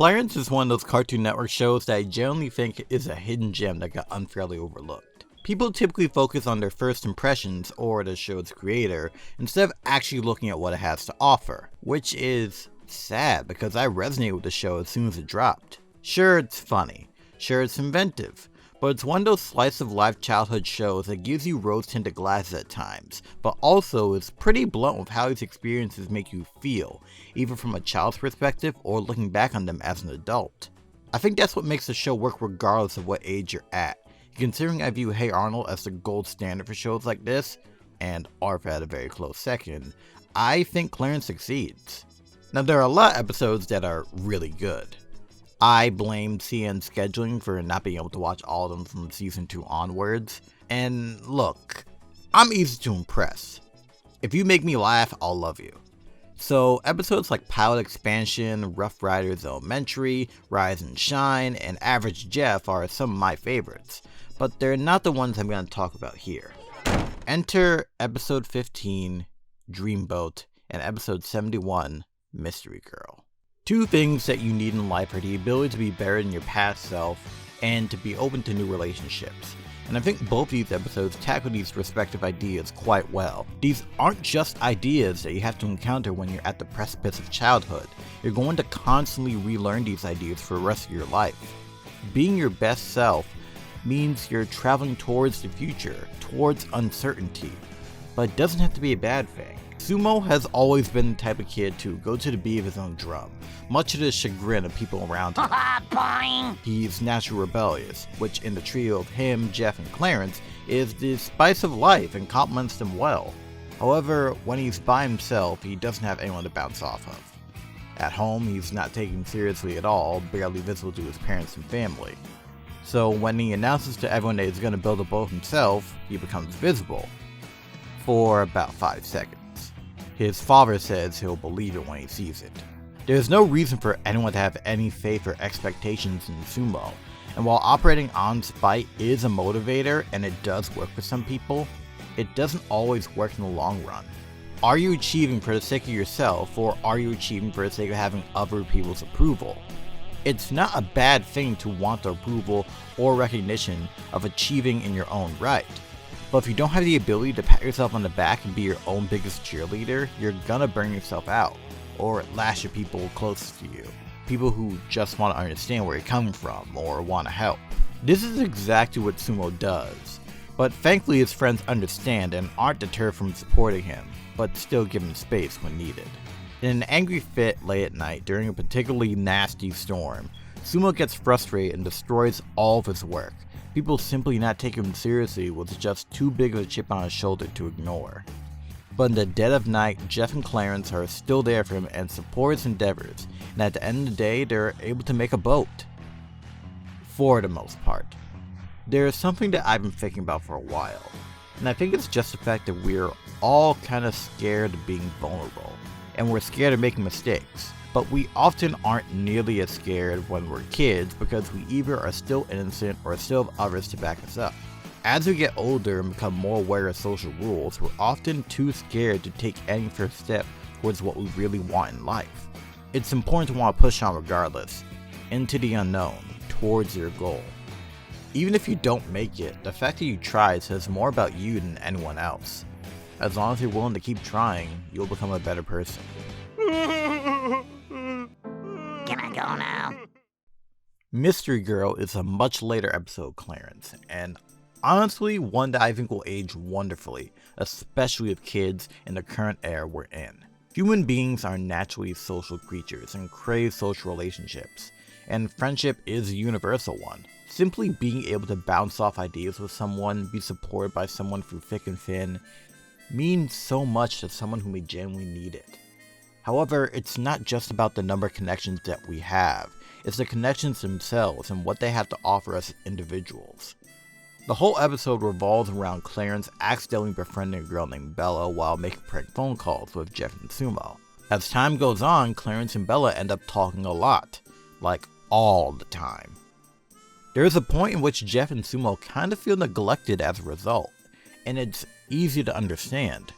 Clarence is one of those Cartoon Network shows that I generally think is a hidden gem that got unfairly overlooked. People typically focus on their first impressions or the show's creator instead of actually looking at what it has to offer, which is sad because I resonated with the show as soon as it dropped. Sure, it's funny, sure, it's inventive, but it's one of those slice of life childhood shows that gives you rose tinted glasses at times, but also is pretty blunt with how these experiences make you feel, either from a child's perspective or looking back on them as an adult. I think that's what makes the show work regardless of what age you're at. Considering I view Hey Arnold as the gold standard for shows like this, and Arf at a very close second, I think Clarence succeeds. Now there are a lot of episodes that are really good. I blame CN scheduling for not being able to watch all of them from season 2 onwards, and look, I'm easy to impress. If you make me laugh, I'll love you. So episodes like Pilot Expansion, Rough Riders Elementary, Rise and Shine, and Average Jeff are some of my favorites, but they're not the ones I'm going to talk about here. Enter episode 15, Dreamboat, and episode 71, Mystery Girl. Two things that you need in life are the ability to be better than your past self and to be open to new relationships. And I think both these episodes tackle these respective ideas quite well. These aren't just ideas that you have to encounter when you're at the precipice of childhood. You're going to constantly relearn these ideas for the rest of your life. Being your best self means you're traveling towards the future, towards uncertainty, but it doesn't have to be a bad thing. Sumo has always been the type of kid to go to the beat of his own drum, much to the chagrin of people around him. He's naturally rebellious, which in the trio of him, Jeff, and Clarence is the spice of life and complements them well. However, when he's by himself, he doesn't have anyone to bounce off of. At home, he's not taken seriously at all, barely visible to his parents and family. So when he announces to everyone that he's going to build a boat himself, he becomes visible. For about 5 seconds. His father says he'll believe it when he sees it. There's no reason for anyone to have any faith or expectations in sumo, and while operating on spite is a motivator and it does work for some people, it doesn't always work in the long run. Are you achieving for the sake of yourself, or are you achieving for the sake of having other people's approval? It's not a bad thing to want the approval or recognition of achieving in your own right. But if you don't have the ability to pat yourself on the back and be your own biggest cheerleader, you're gonna burn yourself out, or lash at people closest to you. People who just want to understand where you're coming from, or want to help. This is exactly what Sumo does, but thankfully his friends understand and aren't deterred from supporting him, but still give him space when needed. In an angry fit late at night during a particularly nasty storm, Sumo gets frustrated and destroys all of his work. People simply not taking him seriously was just too big of a chip on his shoulder to ignore. But in the dead of night, Jeff and Clarence are still there for him and support his endeavors, and at the end of the day, they're able to make a boat. For the most part. There's something that I've been thinking about for a while, and I think it's just the fact that we're all kind of scared of being vulnerable, and we're scared of making mistakes. But we often aren't nearly as scared when we're kids because we either are still innocent or still have others to back us up. As we get older and become more aware of social rules, we're often too scared to take any first step towards what we really want in life. It's important to want to push on regardless, into the unknown, towards your goal. Even if you don't make it, the fact that you tried says more about you than anyone else. As long as you're willing to keep trying, you'll become a better person. Can I go now? Mystery Girl is a much later episode of Clarence, and honestly one that I think will age wonderfully, especially with kids in the current era we're in. Human beings are naturally social creatures and crave social relationships, and friendship is a universal one. Simply being able to bounce off ideas with someone, be supported by someone through thick and thin, means so much to someone who may genuinely need it. However, it's not just about the number of connections that we have, it's the connections themselves and what they have to offer us as individuals. The whole episode revolves around Clarence accidentally befriending a girl named Bella while making prank phone calls with Jeff and Sumo. As time goes on, Clarence and Bella end up talking a lot, like all the time. There is a point in which Jeff and Sumo kind of feel neglected as a result, and it's easy to understand.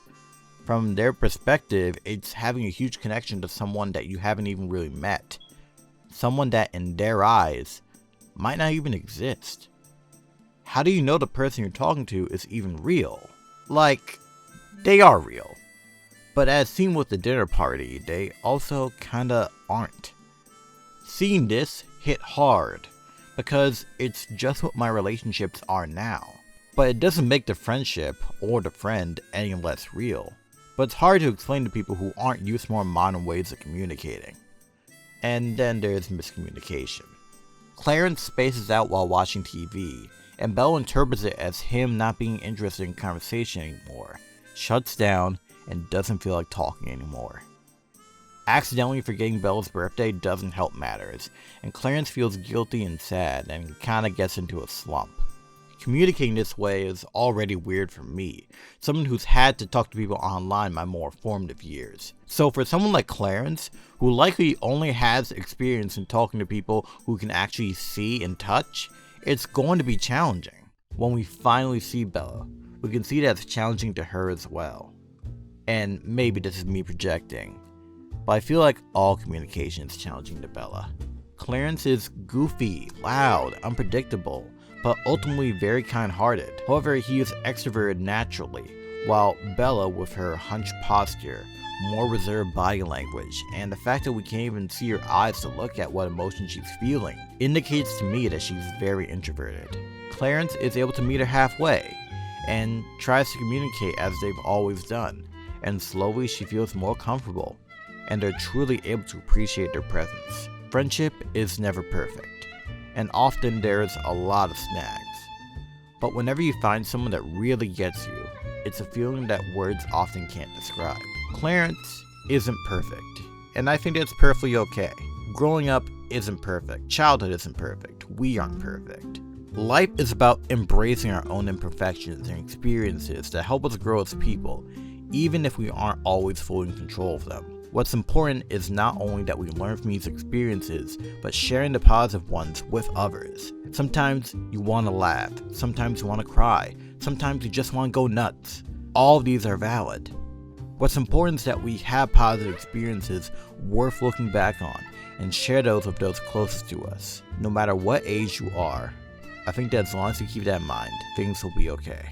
From their perspective, it's having a huge connection to someone that you haven't even really met. someone that in their eyes might not even exist. How do you know the person you're talking to is even real? Like, they are real. But as seen with the dinner party, they also kinda aren't. Seeing this hit hard, because it's just what my relationships are now. But it doesn't make the friendship or the friend any less real. But it's hard to explain to people who aren't used to more modern ways of communicating. And then there's miscommunication. Clarence spaces out while watching TV, and Belle interprets it as him not being interested in conversation anymore, shuts down, and doesn't feel like talking anymore. Accidentally forgetting Belle's birthday doesn't help matters, and Clarence feels guilty and sad and kinda gets into a slump. Communicating this way is already weird for me, someone who's had to talk to people online my more formative years. So for someone like Clarence, who likely only has experience in talking to people who can actually see and touch, it's going to be challenging. When we finally see Bella, we can see that it's challenging to her as well. And maybe this is me projecting, but I feel like all communication is challenging to Bella. Clarence is goofy, loud, unpredictable, but ultimately very kind-hearted. However, he is extroverted naturally, while Bella, with her hunched posture, more reserved body language, and the fact that we can't even see her eyes to look at what emotion she's feeling, indicates to me that she's very introverted. Clarence is able to meet her halfway, and tries to communicate as they've always done, and slowly she feels more comfortable, and they're truly able to appreciate their presence. Friendship is never perfect, and often there's a lot of snags. But whenever you find someone that really gets you, it's a feeling that words often can't describe. Clarence isn't perfect, and I think that's perfectly okay. Growing up isn't perfect, childhood isn't perfect, we aren't perfect. Life is about embracing our own imperfections and experiences that help us grow as people, even if we aren't always fully in control of them. What's important is not only that we learn from these experiences, but sharing the positive ones with others. Sometimes you want to laugh, sometimes you want to cry, sometimes you just want to go nuts. All of these are valid. What's important is that we have positive experiences worth looking back on, and share those with those closest to us, no matter what age you are. I think that as long as you keep that in mind, things will be okay.